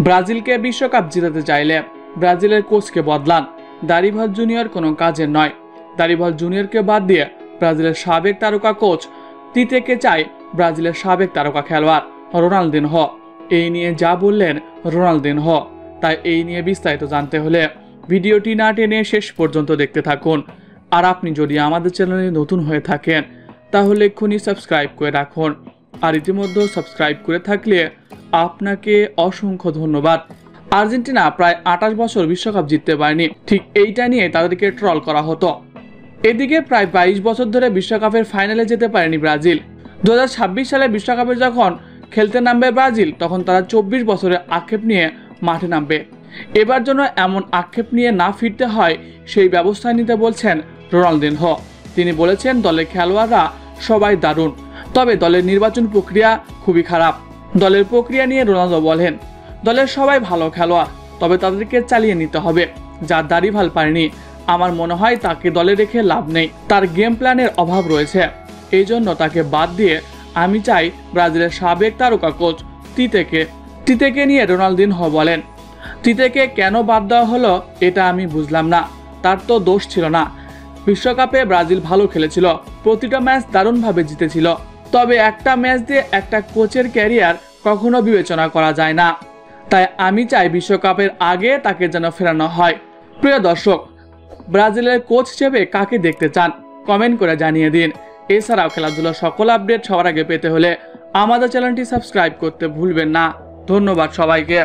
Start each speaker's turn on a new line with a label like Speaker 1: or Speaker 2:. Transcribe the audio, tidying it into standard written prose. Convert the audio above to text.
Speaker 1: ব্রাজিলকে বিশ্বকাপ জিতাতে চাইলে ব্রাজিলের কোচকে বদলান। দারিভাল জুনিয়র কোনো কাজের নয়। দারিভাল জুনিয়রকে বাদ দিয়ে ব্রাজিলের সাবেক তারকা কোচ তিতেকে চায় ব্রাজিলের সাবেক তারকা খেলোয়াড় রোনালদিনহো। এই নিয়ে যা বললেন রোনালদিনহো, তাই এই নিয়ে বিস্তারিত জানতে হলে ভিডিওটি না টেনে শেষ পর্যন্ত দেখতে থাকুন। আর আপনি যদি আমাদের চ্যানেলে নতুন হয়ে থাকেন তাহলে এক্ষুনি সাবস্ক্রাইব করে রাখুন। আর ইতিমধ্যে সাবস্ক্রাইব করে থাকলে আপনাকে অসংখ্য ধন্যবাদ। আর্জেন্টিনা প্রায় 28 বছর বিশ্বকাপ জিততে পারেনি, ঠিক এইটা নিয়ে তাদেরকে ট্রল করা হতো। এদিকে প্রায় 22 বছর ধরে বিশ্বকাপের ফাইনালে যেতে পারেনি ব্রাজিল। 2026 সালে বিশ্বকাপে যখন খেলতে নামবে ব্রাজিল, তখন তারা 24 বছরের আক্ষেপ নিয়ে মাঠে নামবে। এবার যেন এমন আক্ষেপ নিয়ে না ফিরতে হয় সেই ব্যবস্থা নিতে বলছেন রোনালদিনহো। তিনি বলেছেন, দলের খেলোয়াড়রা সবাই দারুণ, তবে দলের নির্বাচন প্রক্রিয়া খুবই খারাপ। দলের প্রক্রিয়া নিয়ে রোনালদো বলেন, দলের সবাই ভালো খেলোয়াড়, তবে তাদেরকে চালিয়ে নিতে হবে। যার দারিভাল পারেনি, আমার মনে হয় তাকে দলে রেখে লাভ নেই। তার গেম প্ল্যানের অভাব রয়েছে, এই জন্য তাকে বাদ দিয়ে আমি চাই ব্রাজিলের সাবেক তারকা কোচ তিতেকে নিয়ে রোনালদিনহো বলেন, তিতেকে কেন বাদ দেওয়া হলো এটা আমি বুঝলাম না। তার তো দোষ ছিল না। বিশ্বকাপে ব্রাজিল ভালো খেলেছিল, প্রতিটা ম্যাচ দারুণভাবে জিতেছিল, তবে একটা ম্যাচ দিয়ে একটা কোচের ক্যারিয়ার কখনো বিবেচনা করা যায় না। তাই আমি চাই বিশ্বকাপের আগে তাকে যেন ফেরানো হয়। প্রিয় দর্শক, ব্রাজিলের কোচ হিসেবে কাকে দেখতে চান কমেন্ট করে জানিয়ে দিন। এছাড়াও খেলাধুলার সকল আপডেট সবার আগে পেতে হলে আমাদের চ্যানেলটি সাবস্ক্রাইব করতে ভুলবেন না। ধন্যবাদ সবাইকে।